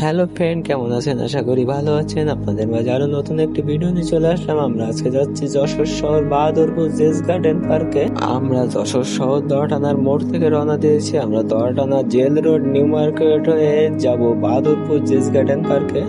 Hello friend, কেমন আছেন? আশা করি ভালো আছেন। আপনাদের মাঝে আরো নতুন একটি ভিডিও নিয়ে চলে আসলাম। আমরা আজকে যাচ্ছি যশোর শহর বাহাদুরপুর জেস গার্ডেন পার্কে। আমরা যশোর শহর দড়টানার মোড় থেকে রওনা দিয়েছি। আমরা দড়টানা জেল রোড নিউ মার্কেট হয়ে যাব বাহাদুরপুর জেস গার্ডেন পার্কে।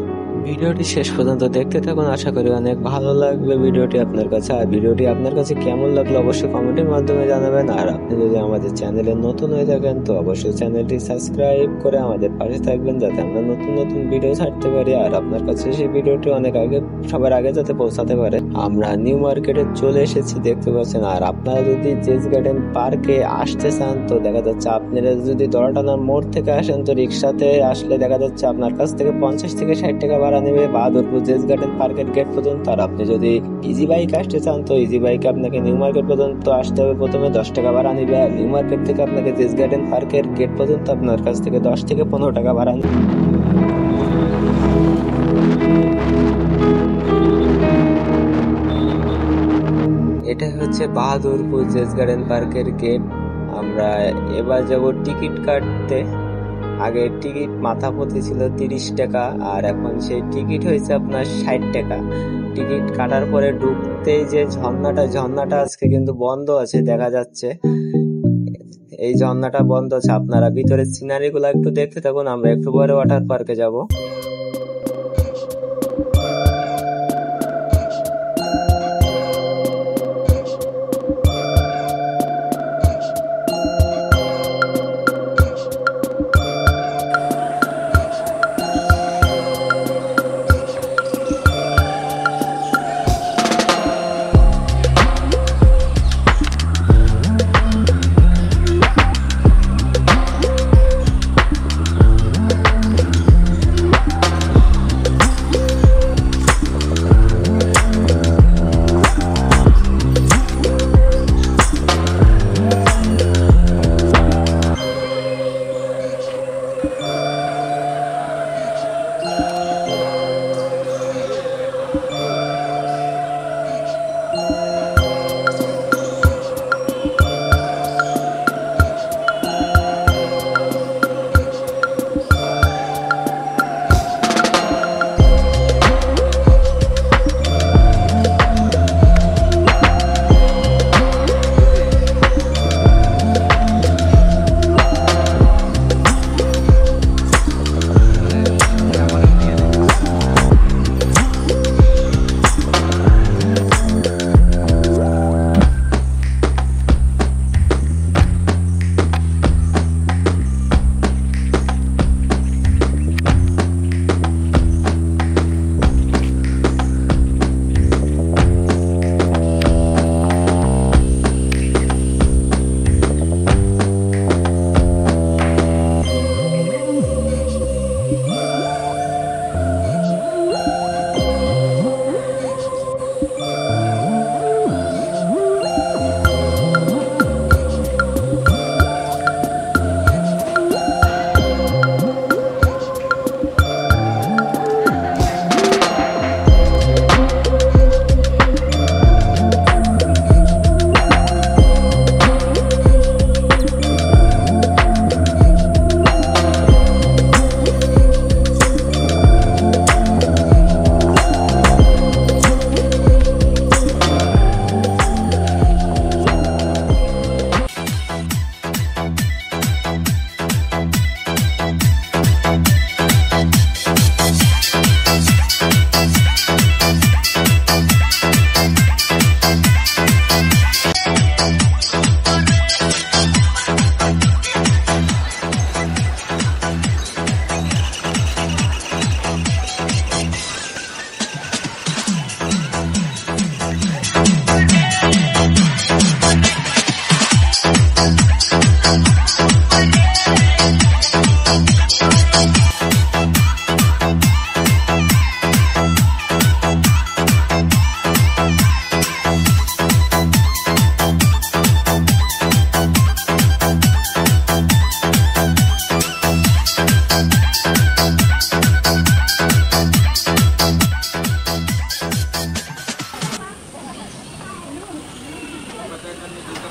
ভিডিওটি শেষ পর্যন্ত দেখতে থাকুন, আশা করি অনেক ভালো লাগবে ভিডিওটি আপনার কাছে। আর ভিডিওটি আপনার কাছে কেমন লাগলো অবশ্যই কমেন্টের মাধ্যমে জানাবেন। আর আপনি যদি আমাদের চ্যানেলে নতুন হয়ে থাকেন তো অবশ্যই চ্যানেলটি সাবস্ক্রাইব করে আমাদের পাশে থাকবেন, যাতে আমরা নতুন নতুন ভিডিও ছাড়তে পারি আর আপনার কাছে সেই ভিডিওটি অনেক আগে, সবার আগে যাতে পৌঁছাতে পারে। আমরা নিউ মার্কেটে চলে এসেছি, দেখতে পাচ্ছেন। আর আপনারা যদি জেস গার্ডেন পার্কে আসতে চান তো দেখা যাচ্ছে আপনারা যদি দড়টানার মোড় থেকে আসেন তো রিক্সাতে আসলে দেখা যাচ্ছে আপনার কাছ থেকে 50 থেকে 60 টাকা ভাড়া নেবে বাহাদুরপুর জেস গার্ডেন পার্কের গেট পর্যন্ত। আর আপনি যদি ইজি বাইক আসতে চান তো ইজি বাইকে আপনাকে নিউ মার্কেট পর্যন্ত আসতে হবে, প্রথমে 10 টাকা ভাড়া নেবে। আর নিউ মার্কেট থেকে আপনাকে জেস গার্ডেন পার্কের গেট পর্যন্ত আপনার কাছ থেকে 10 থেকে 15 টাকা ভাড়া নেবে। এটাই হচ্ছে বাহাদুরপুর জেস গার্ডেন পার্কের গেট। আমরা এবার যাব টিকিট কাটতে। আগে টিকিট মাথা প্রতি ছিল 30 টাকা, আর এখন সেই টিকিট হয়েছে আপনার 60 টাকা। টিকিট কাটার পরে ঢুকতেই যে ঝর্ণাটা আজকে কিন্তু বন্ধ আছে, দেখা যাচ্ছে এই ঝর্ণাটা বন্ধ আছে। আপনারা ভিতরে সিনারি গুলা একটু দেখতে থাকুন, আমরা একটু পরে ওয়াটার পার্কে যাব।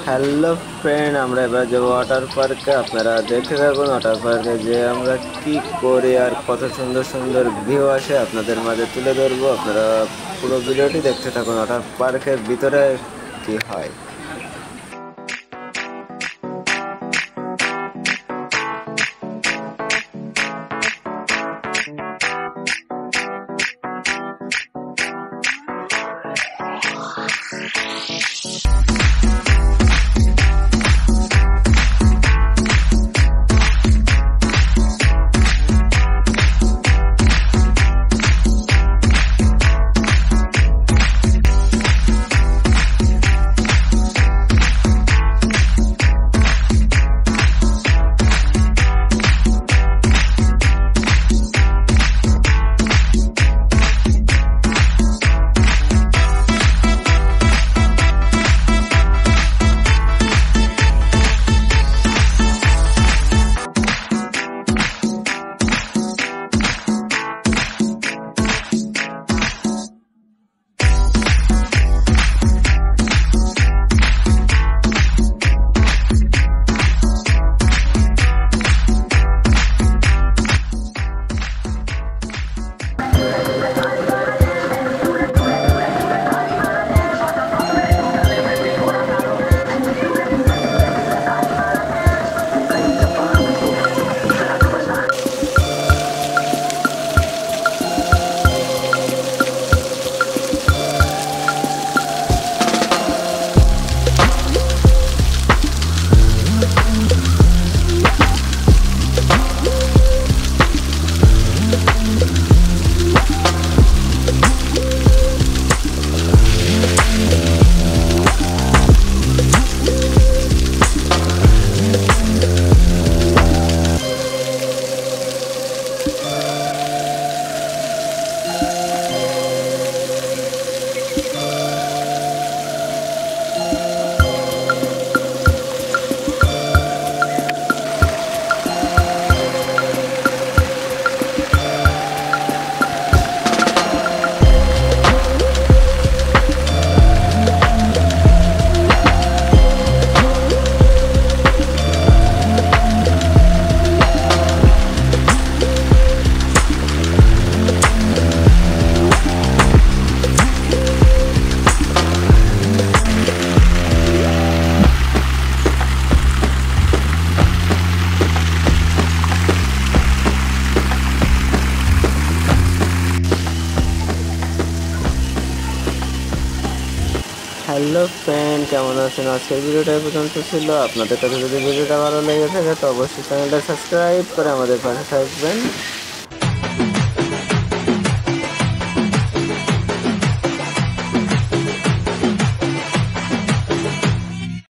হ্যালো ফ্রেন্ড, আমরা এবার যাবো ওয়াটার পার্কে। আপনারা দেখতে থাকুন ওয়াটার পার্কে যে আমরা কি করি আর কত সুন্দর সুন্দর ভিউ আসে আপনাদের মাঝে তুলে ধরবো। আপনারা পুরো ভিডিওটি দেখতে থাকুন ওয়াটার পার্কের ভিতরে কি হয়। হ্যালো ফ্রেন্ড, কেমন আছেন? আজকের ভিডিওটা এই পর্যন্ত ছিল। আপনাদের কাছে যদি ভিডিওটা ভালো লেগে থাকে তো অবশ্যই চ্যানেলটা সাবস্ক্রাইব করে আমাদের পাশে থাকবেন।